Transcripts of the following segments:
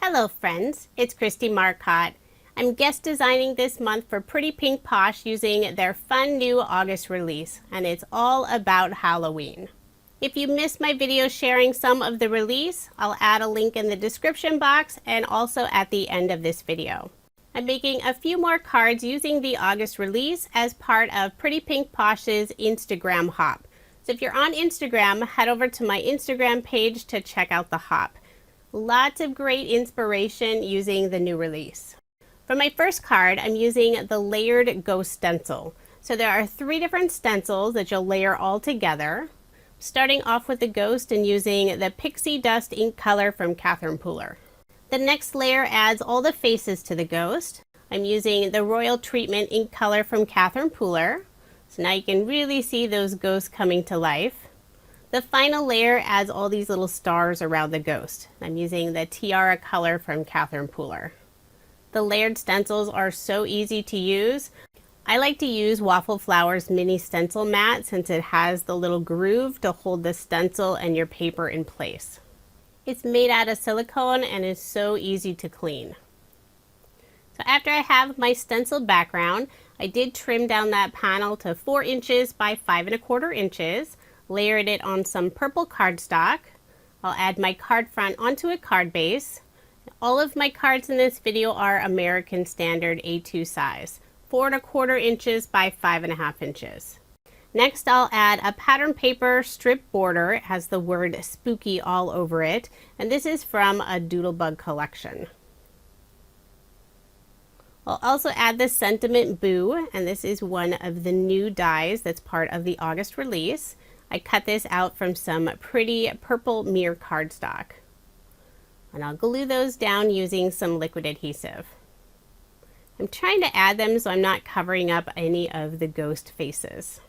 Hello friends, it's Kristie Marcotte. I'm guest designing this month for Pretty Pink Posh using their fun new August release, and it's all about Halloween. If you missed my video sharing some of the release, I'll add a link in the description box and also at the end of this video. I'm making a few more cards using the August release as part of Pretty Pink Posh's Instagram hop. So if you're on Instagram, head over to my Instagram page to check out the hop. Lots of great inspiration using the new release. For my first card, I'm using the layered ghost stencil. So there are 3 different stencils that you'll layer all together. Starting off with the ghost and using the Pixie Dust ink color from Catherine Pooler. The next layer adds all the faces to the ghost. I'm using the Royal Treatment ink color from Catherine Pooler. So now you can really see those ghosts coming to life. The final layer adds all these little stars around the ghost. I'm using the Tiara color from Catherine Pooler. The layered stencils are so easy to use. I like to use Waffle Flower's mini Stencil Mat since it has the little groove to hold the stencil and your paper in place. It's made out of silicone and is so easy to clean. So after I have my stencil background, I did trim down that panel to 4 inches by 5 1/4 inches. Layered it on some purple cardstock. I'll add my card front onto a card base. All of my cards in this video are American Standard A2 size, 4 1/4 inches by 5 1/2 inches. Next I'll add a pattern paper strip border. It has the word spooky all over it, and this is from a Doodlebug collection. I'll also add the Sentiment Boo, and this is one of the new dies that's part of the August release. I cut this out from some pretty purple mirror cardstock. And I'll glue those down using some liquid adhesive. I'm trying to add them so I'm not covering up any of the ghost faces.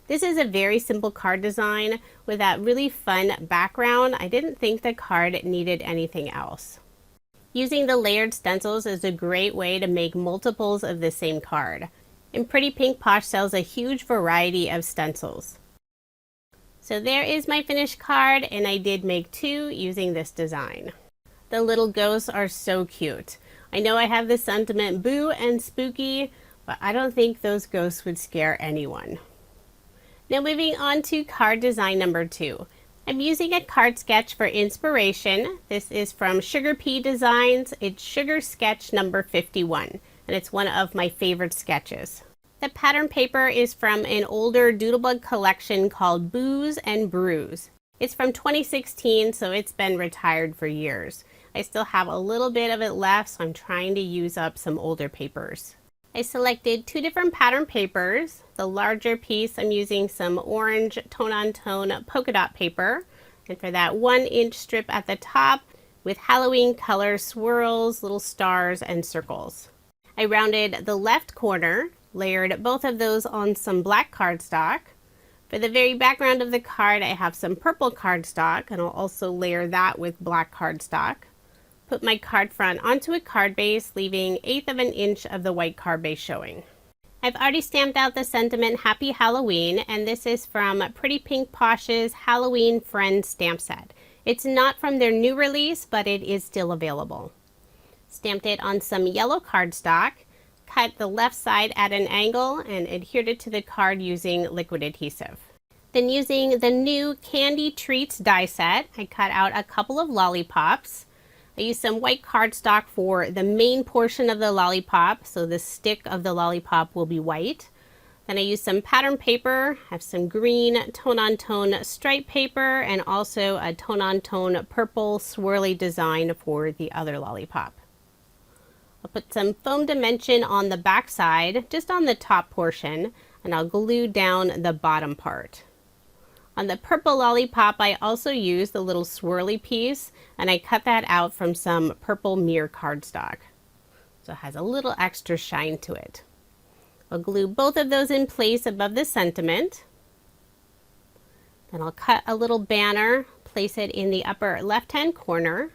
This is a very simple card design with that really fun background. I didn't think the card needed anything else. Using the layered stencils is a great way to make multiples of the same card. And Pretty Pink Posh sells a huge variety of stencils. So there is my finished card, and I did make 2 using this design. The little ghosts are so cute. I know I have the Sentiment Boo and Spooky, but I don't think those ghosts would scare anyone. Now moving on to card design number 2. I'm using a card sketch for inspiration. This is from Sugar Pea Designs. It's Sugar Sketch number 51, and it's one of my favorite sketches. The pattern paper is from an older Doodlebug collection called Booze and Brews. It's from 2016, so it's been retired for years. I still have a little bit of it left, so I'm trying to use up some older papers. I selected 2 different pattern papers. The larger piece, I'm using some orange tone-on-tone polka dot paper. And for that 1-inch strip at the top with Halloween color swirls, little stars, and circles. I rounded the left corner, layered both of those on some black cardstock. For the very background of the card, I have some purple cardstock, and I'll also layer that with black cardstock. Put my card front onto a card base, leaving 1/8 of an inch of the white card base showing. I've already stamped out the sentiment Happy Halloween, and this is from Pretty Pink Posh's Halloween Friends stamp set. It's not from their new release, but it is still available. Stamped it on some yellow cardstock. Cut the left side at an angle and adhered it to the card using liquid adhesive. Then using the new Candy Treats die set, I cut out a couple of lollipops. I used some white cardstock for the main portion of the lollipop, so the stick of the lollipop will be white. Then I used some pattern paper, I have some green tone-on-tone stripe paper, and also a tone-on-tone purple swirly design for the other lollipop. I'll put some foam dimension on the back side, just on the top portion, and I'll glue down the bottom part. On the purple lollipop, I also used the little swirly piece, and I cut that out from some purple mirror cardstock. So it has a little extra shine to it. I'll glue both of those in place above the sentiment. Then I'll cut a little banner, place it in the upper left-hand corner.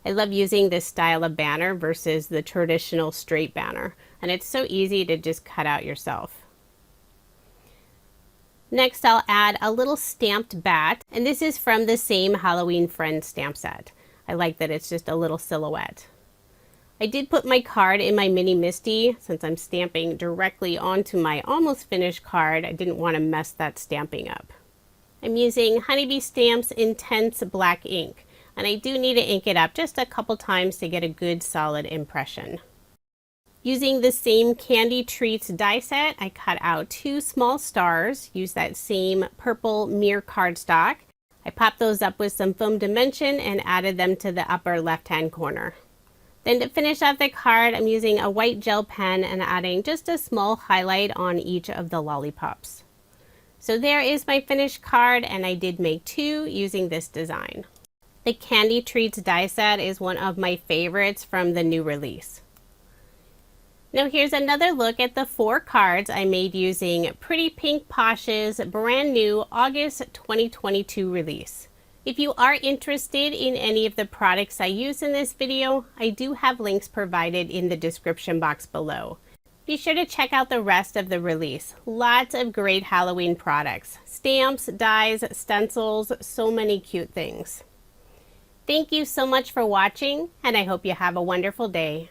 I love using this style of banner versus the traditional straight banner, and it's so easy to just cut out yourself. Next, I'll add a little stamped bat, and this is from the same Halloween Friends stamp set. I like that it's just a little silhouette. I did put my card in my Mini Misty since I'm stamping directly onto my almost finished card. I didn't want to mess that stamping up. I'm using Honeybee Stamps Intense Black ink, and I do need to ink it up just a couple times to get a good solid impression. Using the same Candy Treats die set, I cut out 2 small stars, used that same purple mirror cardstock. I popped those up with some foam dimension and added them to the upper left-hand corner. Then to finish off the card, I'm using a white gel pen and adding just a small highlight on each of the lollipops. So there is my finished card, and I did make 2 using this design. The Candy Treats die set is one of my favorites from the new release. Now here's another look at the 4 cards I made using Pretty Pink Posh's brand new August 2022 release. If you are interested in any of the products I use in this video, I do have links provided in the description box below. Be sure to check out the rest of the release. Lots of great Halloween products. Stamps, dies, stencils, so many cute things. Thank you so much for watching, and I hope you have a wonderful day.